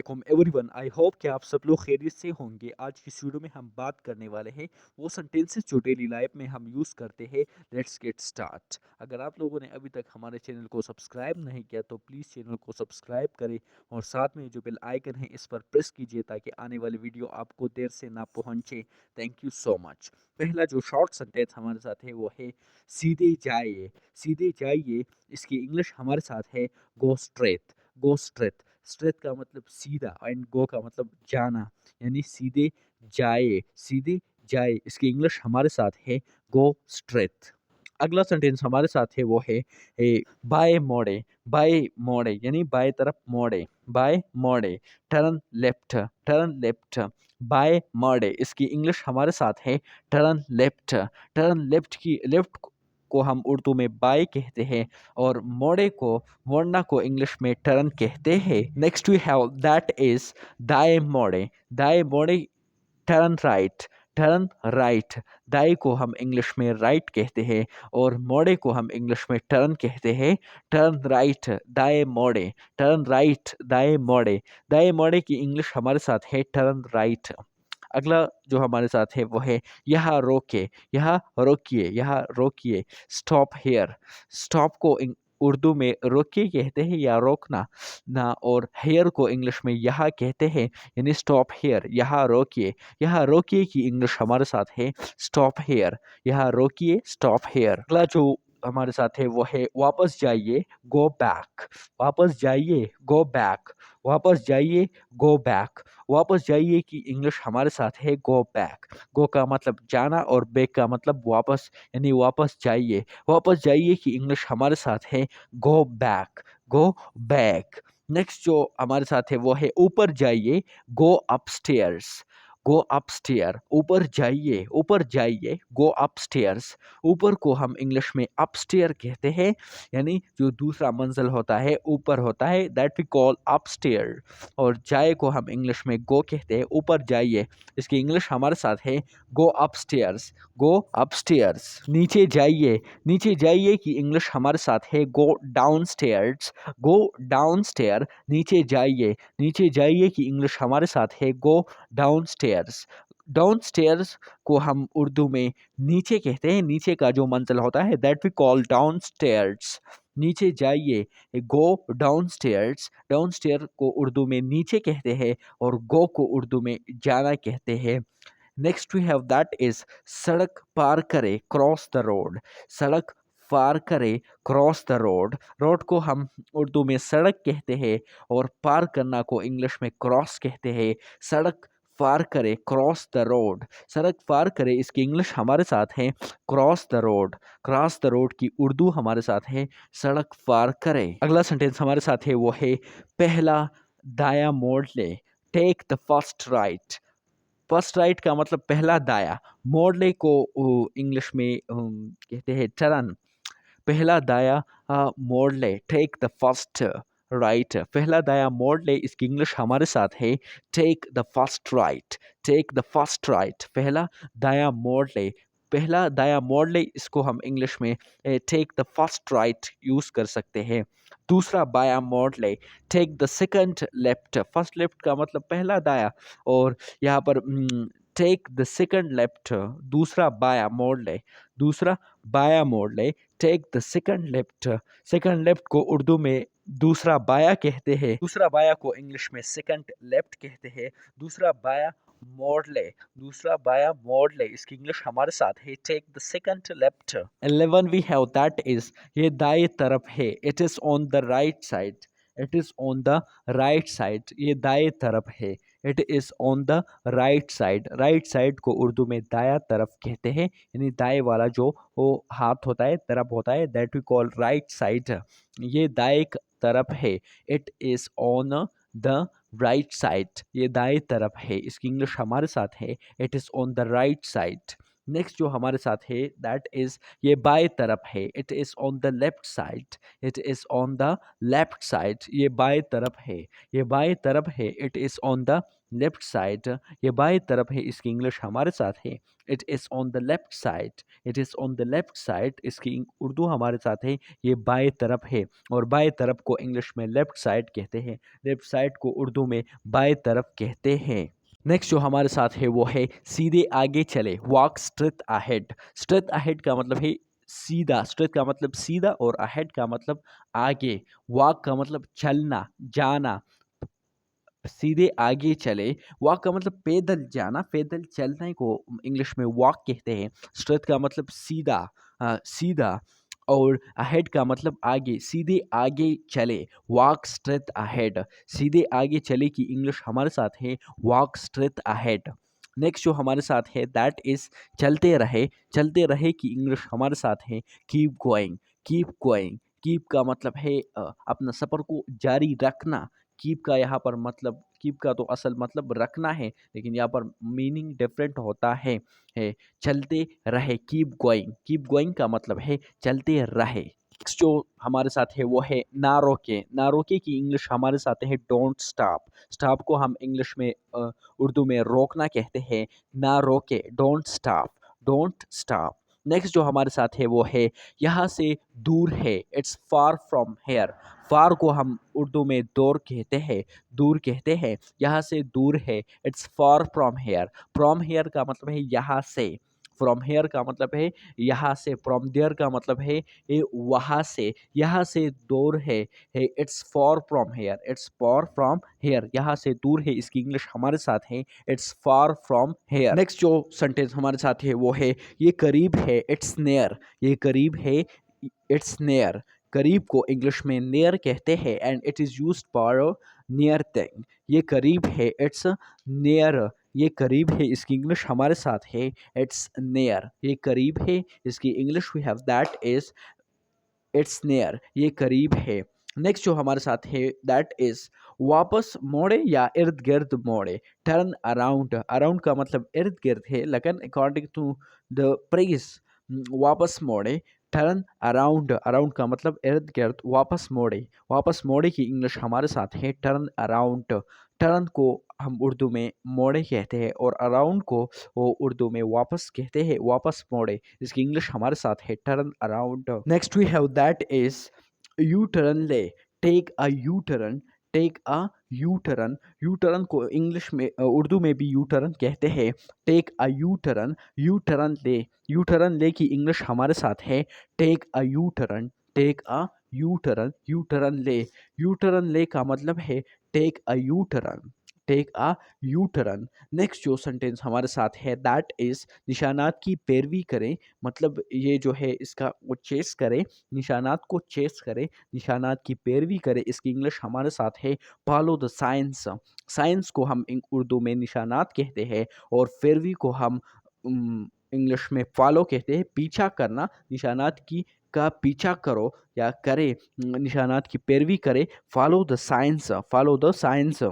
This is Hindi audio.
वालेकुम एवरीवन। आई होप कि आप सब लोग खैरियत से होंगे। आज की इस वीडियो में हम बात करने वाले हैं वो सेंटेंसेस जो डेली लाइफ में हम यूज़ करते हैं। Let's get start. अगर आप लोगों ने अभी तक हमारे चैनल को सब्सक्राइब नहीं किया तो प्लीज़ चैनल को सब्सक्राइब करें और साथ में जो बेल आइकन है इस पर प्रेस कीजिए ताकि आने वाली वीडियो आपको देर से ना पहुँचे। Thank you so much. पहला जो शॉर्ट सेंटेंस हमारे साथ है वो है सीधे जाइए। सीधे जाइए इसकी इंग्लिश हमारे साथ है go straight. Go straight. Straight का मतलब सीधा एंड गो का मतलब जाना, यानी सीधे जाए। सीधे जाए इसकी इंग्लिश हमारे साथ है गो स्ट्रेट। अगला सेंटेंस हमारे साथ है वो है बाय मोड़े। बाय मोड़े यानी बाएं तरफ मोड़े। बाय मोड़े। Turn left. Turn left. बाय मोड़े इसकी इंग्लिश हमारे साथ है टर्न लेफ्ट। टर्न लेफ्ट की लेफ्ट को हम उर्दू में बाय कहते हैं और मोड़े को मोड़ना को इंग्लिश में टर्न कहते हैं। Next we have that is दाएं मोड़े। दाएं मोड़े टर्न राइट। Turn right. दाएं को हम इंग्लिश में राइट कहते हैं और मोड़े को हम इंग्लिश में टर्न कहते हैं। टर्न राइट दाएं मोड़े। टर्न राइट दाएं मोड़े। दाएं मोड़े की इंग्लिश हमारे साथ है टर्न राइट। अगला जो हमारे साथ है वो है यहाँ रोके। यहाँ रोकिए। यहाँ रोकिए। Stop hair. स्टॉप को उर्दू में रोकिए कहते हैं या रोकना ना, और हेयर को इंग्लिश में यहाँ कहते हैं, यानी स्टॉप हेयर। यहाँ रोकिए। यहाँ रोकिए की इंग्लिश हमारे साथ है स्टॉप हेयर। यहाँ रोकिए स्टॉप हेयर। अगला जो हमारे साथ है वो है वापस जाइए गो बैक। वापस जाइए गो बैक। वापस जाइए गो बैक। वापस जाइए की इंग्लिश हमारे साथ है गो बैक। गो का मतलब जाना और बैक का मतलब वापस, यानी वापस जाइए। वापस जाइए की इंग्लिश हमारे साथ है go back. Go back. Next जो हमारे साथ है वो है ऊपर जाइए गो अपस्टेयर्स। गो अपस्टेयर। ऊपर जाइए। ऊपर जाइए गो अपस्टेयर्स। ऊपर को हम इंग्लिश में अपस्टेयर कहते हैं, यानी जो दूसरा मंजिल होता है ऊपर होता है, दैट वी कॉल अपस्टेयर। और जाए को हम इंग्लिश में गो कहते हैं। ऊपर जाइए इसकी इंग्लिश हमारे साथ है गो अपस्टेयर्स। गो अपस्टेयर्स। नीचे जाइए। नीचे जाइए की इंग्लिश हमारे साथ है गो डाउनस्टेयर्स। गो डाउनस्टेयर। नीचे जाइए। नीचे जाइए की इंग्लिश हमारे साथ है गो डाउनस्टेयर्स। डाउनस्टेयर्स को हम उर्दू में नीचे कहते हैं। नीचे का जो मंजिल होता है दैट वी कॉल डाउनस्टेयर्स। नीचे जाइए गो डाउनस्टेयर्स। डाउनस्टेयर को उर्दू में नीचे कहते हैं और गो को उर्दू में जाना कहते हैं। Next we have that is सड़क पार करे क्रॉस द रोड। सड़क पार करे क्रॉस द रोड। रोड को हम उर्दू में सड़क कहते हैं और पार करना को इंग्लिश में क्रॉस कहते हैं। सड़क पार करे क्रॉस द रोड। सड़क पार करे इसकी इंग्लिश हमारे साथ है cross the road. Cross the road की उर्दू हमारे साथ है सड़क पार करे। अगला सेंटेंस हमारे साथ है वो है पहला दाया मोड़ ले। Take the first right. First right का मतलब पहला दाया। मोड़ ले को इंग्लिश में कहते हैं टर्न। पहला दाया मोड़ ले। Take the first right. पहला दाया मोड़ ले इसकी इंग्लिश हमारे साथ है take the first right. Take the first right. पहला दाया मोड़ ले। पहला दाया मोड़ ले इसको हम इंग्लिश में take the first right use कर सकते हैं। दूसरा बाया मोड़ ले। Take the second left. First left का मतलब पहला दाया, और यहाँ पर टेक द सेकंड लेफ्ट दूसरा बाया मोड़ ले। दूसरा बाया मोड़ ले। Take the second left. Second left को उर्दू में दूसरा बाया कहते हैं। दूसरा बाया को इंग्लिश में सेकंड लेफ्ट कहते हैं। दूसरा बाया मोड़ ले। दूसरा बाया मोड़ ले इसकी इंग्लिश हमारे साथ है take the second left. 11 we have that is ये दाएं तरफ है। It is on the right side. It is on the right side. ये दाएं तरफ है। It is on the right side. Right side को उर्दू में दाया तरफ कहते हैं, यानी दाएं वाला जो वो हाथ होता है तरफ होता है, that we call right side. ये दाएं तरफ है। It is on the right side. ये दाएं तरफ है। इसकी इंग्लिश हमारे साथ है it is on the right side. Next जो हमारे साथ है दैट इज ये बाएं तरफ है, it is on the left side, it is on the left side, ये बाएं तरफ है, ये बाएं तरफ है, it is on the left side, ये बाएं तरफ है, इसकी इंग्लिश हमारे साथ है it is on the left side, it is on the left side, इसकी उर्दू हमारे साथ है ये बाएं तरफ है, और बाएं तरफ को इंग्लिश में लेफ्ट साइड कहते हैं, लेफ्ट साइड को उर्दू में बाएं तरफ कहते हैं। नेक्स्ट जो हमारे साथ है वो है सीधे आगे चले, walk straight ahead, straight ahead का मतलब है सीधा, स्ट्रेट का मतलब सीधा और अहेड का मतलब आगे, वॉक का मतलब चलना जाना, सीधे आगे चले, वॉक का मतलब पैदल जाना, पैदल चलने को इंग्लिश में वॉक कहते हैं, स्ट्रेट का मतलब सीधा, सीधा, और अहेड का मतलब आगे, सीधे आगे चले, वॉक स्ट्रेट अहेड, सीधे आगे चले की इंग्लिश हमारे साथ है वॉक स्ट्रेट अहेड। नेक्स्ट जो हमारे साथ है दैट इज चलते रहे, चलते रहे की इंग्लिश हमारे साथ है keep going, keep going, keep का मतलब है अपना सफ़र को जारी रखना, कीप का यहाँ पर मतलब, कीप का तो असल मतलब रखना है, लेकिन यहाँ पर मीनिंग डिफरेंट होता है चलते रहे, कीप गोइंग का मतलब है चलते रहे। नेक्स्ट जो हमारे साथ है वो है ना रोके, ना रोके की इंग्लिश हमारे साथ है डोंट स्टॉप, स्टॉप को हम इंग्लिश में उर्दू में रोकना कहते हैं, ना रोके, don't stop, don't stop. Next जो हमारे साथ है वो है यहाँ से दूर है, इट्स फार फ्रॉम हेयर, फार को हम उर्दू में दूर कहते हैं, दूर कहते हैं, यहाँ से दूर है, it's far from here, from here का मतलब है यहाँ से, फ्रॉम हेयर का मतलब है यहाँ से, फ्रॉम देयर का मतलब है ये वहाँ से, यहाँ से दूर है it's for from here, it's for from here, यहाँ से दूर है, इसकी इंग्लिश हमारे साथ है it's far from here. Next जो सेंटेंस हमारे साथ है वो है ये करीब है, इट्स नियर, ये करीब है, इट्स नियर, करीब को इंग्लिश में नियर कहते हैं and it is used for near thing, ये करीब है, इट्स नियर, ये करीब है, इसकी इंग्लिश हमारे साथ है इट्स नियर, ये करीब है, इसकी English we have that is it's near, ये करीब है। नेक्स्ट जो हमारे साथ है दैट इज वापस मोड़े या इर्द गिर्द मोड़े, टर्न अराउंड, अराउंड का मतलब इर्द गिर्द है, लेकिन अकॉर्डिंग टू द प्रेस वापस मोड़े, टर्न अराउंड, अराउंड का मतलब इर्द गिर्द, वापस मोड़े, वापस मोड़े की इंग्लिश हमारे साथ है टर्न अराउंड, टर्न को हम उर्दू में मोड़े कहते हैं और अराउंड को वो उर्दू में वापस कहते हैं, वापस मोड़े, इसकी इंग्लिश हमारे साथ है turn around. Next we have that is U turn ले, take a U turn, take a U turn, U turn को इंग्लिश में उर्दू में भी यू टर्न कहते हैं, take a U turn, U turn ले, यू टर्न ले की इंग्लिश हमारे साथ है take a U turn, take a U turn, U turn ले, यू टर्न ले का मतलब है take a U turn, take a U turn. Next जो सेंटेंस हमारे साथ है दैट इज निशानात की पैरवी करें, मतलब ये जो है इसका वो चेस करें, निशानात को चेस करें, निशानात की पैरवी करें, इसकी इंग्लिश हमारे साथ है फॉलो द साइंस, साइंस को हम उर्दू में निशानात कहते हैं और पैरवी को हम इंग्लिश में फॉलो कहते हैं, पीछा करना, निशानात की का पीछा करो या करे, निशानात की पैरवी करे, follow the science, follow the science.